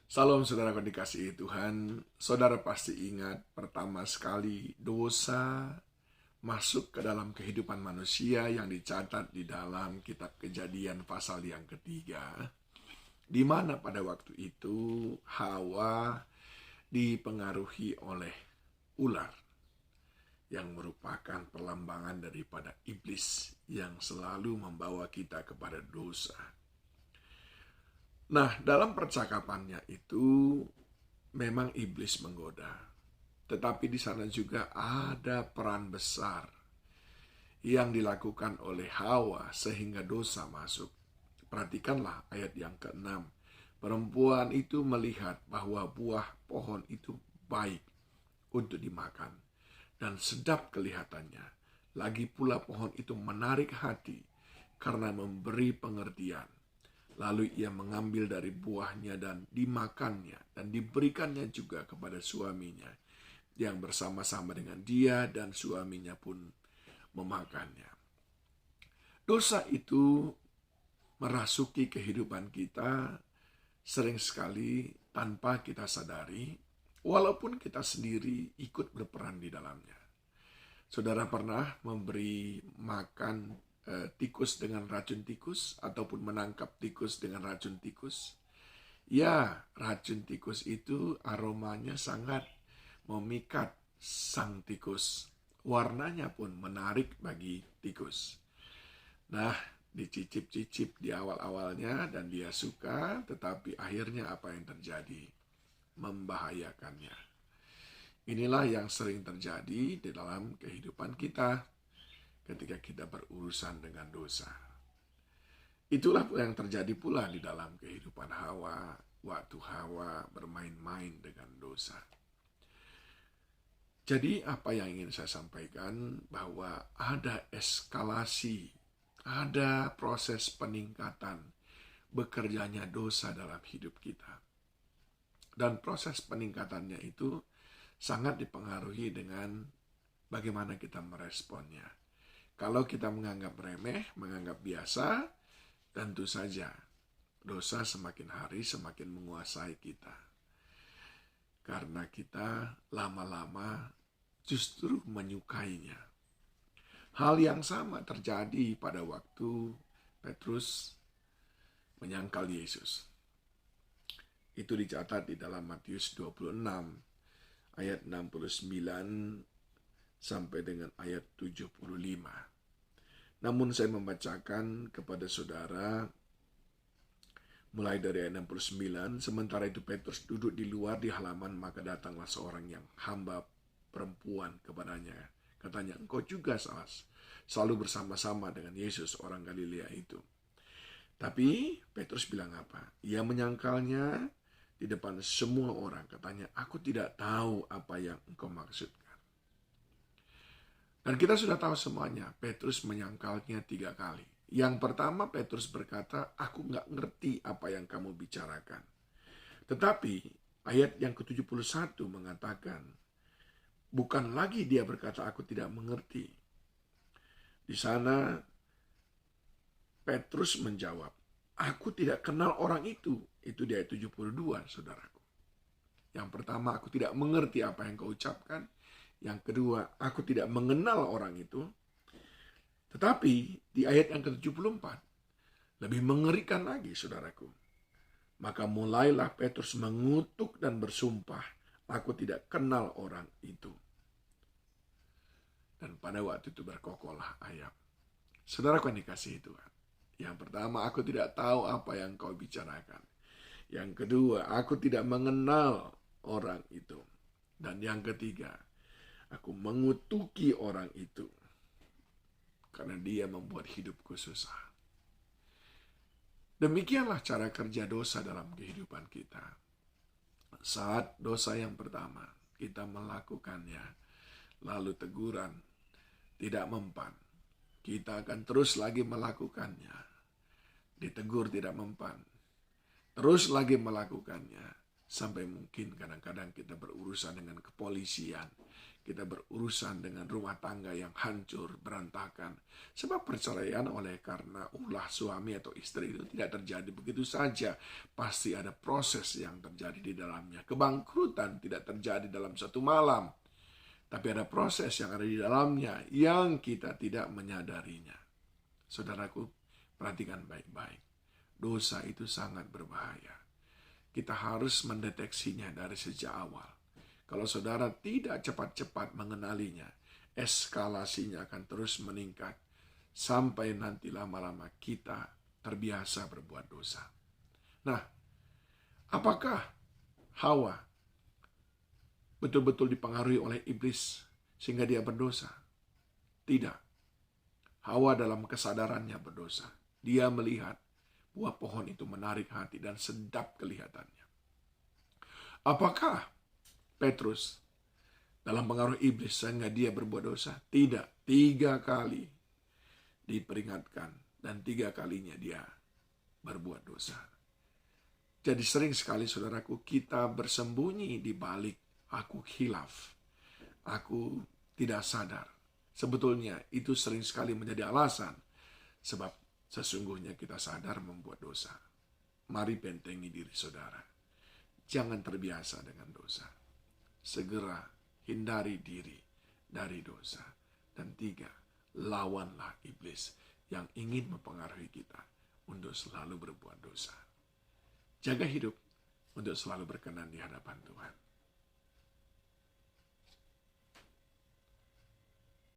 Salam saudara dikasihi Tuhan. Saudara pasti ingat pertama sekali dosa masuk ke dalam kehidupan manusia yang dicatat di dalam kitab Kejadian pasal yang ketiga, di mana pada waktu itu Hawa dipengaruhi oleh ular yang merupakan perlambangan daripada iblis yang selalu membawa kita kepada dosa. Nah, dalam percakapannya itu memang iblis menggoda. Tetapi di sana juga ada peran besar yang dilakukan oleh Hawa sehingga dosa masuk. Perhatikanlah ayat yang ke-6. Perempuan itu melihat bahwa buah pohon itu baik untuk dimakan dan sedap kelihatannya. Lagi pula pohon itu menarik hati karena memberi pengertian. Lalu ia mengambil dari buahnya dan dimakannya dan diberikannya juga kepada suaminya yang bersama-sama dengan dia, dan suaminya pun memakannya. Dosa itu merasuki kehidupan kita sering sekali tanpa kita sadari, walaupun kita sendiri ikut berperan di dalamnya. Saudara pernah memberi makan tikus dengan racun tikus, ataupun menangkap tikus dengan racun tikus? Ya, racun tikus itu aromanya sangat memikat sang tikus. Warnanya pun menarik bagi tikus. Nah, dicicip-cicip di awal-awalnya dan dia suka, tetapi akhirnya apa yang terjadi? Membahayakannya. Inilah yang sering terjadi di dalam kehidupan kita ketika kita berurusan dengan dosa. Itulah yang terjadi pula di dalam kehidupan Hawa waktu Hawa bermain-main dengan dosa. Jadi apa yang ingin saya sampaikan, bahwa ada eskalasi, ada proses peningkatan bekerjanya dosa dalam hidup kita. Dan proses peningkatannya itu sangat dipengaruhi dengan bagaimana kita meresponnya. Kalau kita menganggap remeh, menganggap biasa, tentu saja dosa semakin hari semakin menguasai kita. Karena kita lama-lama justru menyukainya. Hal yang sama terjadi pada waktu Petrus menyangkal Yesus. Itu dicatat di dalam Matius 26 ayat 69 sampai dengan ayat 75. Namun saya membacakan kepada saudara mulai dari ayat 69. Sementara itu Petrus duduk di luar di halaman, maka datanglah seorang yang hamba perempuan kepadanya. Katanya, engkau juga selalu bersama-sama dengan Yesus orang Galilea itu. Tapi Petrus bilang apa? Ia menyangkalnya di depan semua orang. Katanya, aku tidak tahu apa yang engkau maksudkan. Dan kita sudah tahu semuanya, Petrus menyangkalnya 3 kali. Yang pertama Petrus berkata, aku nggak ngerti apa yang kamu bicarakan. Tetapi ayat yang ke-71 mengatakan, bukan lagi dia berkata aku tidak mengerti. Di sana Petrus menjawab, aku tidak kenal orang itu. Itu di ayat 72, saudaraku. Yang pertama, aku tidak mengerti apa yang kau ucapkan. Yang kedua, aku tidak mengenal orang itu. Tetapi di ayat yang ke-74, lebih mengerikan lagi, saudaraku. Maka mulailah Petrus mengutuk dan bersumpah, aku tidak kenal orang itu. Dan pada waktu itu berkokohlah ayam. Saudaraku yang dikasihi Tuhan. Yang pertama, aku tidak tahu apa yang kau bicarakan. Yang kedua, aku tidak mengenal orang itu. Dan yang ketiga, aku mengutuki orang itu karena dia membuat hidupku susah. Demikianlah cara kerja dosa dalam kehidupan kita. Saat dosa yang pertama kita melakukannya, lalu teguran tidak mempan, kita akan terus lagi melakukannya. Ditegur tidak mempan, terus lagi melakukannya. Sampai mungkin kadang-kadang kita berurusan dengan kepolisian, kita berurusan dengan rumah tangga yang hancur, berantakan. Sebab perceraian oleh karena ulah suami atau istri itu tidak terjadi begitu saja. Pasti ada proses yang terjadi di dalamnya. Kebangkrutan tidak terjadi dalam satu malam. Tapi ada proses yang ada di dalamnya yang kita tidak menyadarinya. Saudaraku, perhatikan baik-baik. Dosa itu sangat berbahaya. Kita harus mendeteksinya dari sejak awal. Kalau saudara tidak cepat-cepat mengenalinya, eskalasinya akan terus meningkat sampai nanti lama-lama kita terbiasa berbuat dosa. Nah, apakah Hawa betul-betul dipengaruhi oleh iblis sehingga dia berdosa? Tidak. Hawa dalam kesadarannya berdosa. Dia melihat buah pohon itu menarik hati dan sedap kelihatannya. Apakah Petrus dalam pengaruh iblis sehingga dia berbuat dosa? Tidak. 3 kali diperingatkan dan 3 kalinya dia berbuat dosa. Jadi sering sekali saudaraku kita bersembunyi di balik aku khilaf. Aku tidak sadar. Sebetulnya itu sering sekali menjadi alasan. Sebab sesungguhnya kita sadar membuat dosa. Mari bentengi diri saudara. Jangan terbiasa dengan dosa. Segera hindari diri dari dosa. Dan 3, lawanlah iblis yang ingin mempengaruhi kita untuk selalu berbuat dosa. Jaga hidup untuk selalu berkenan di hadapan Tuhan.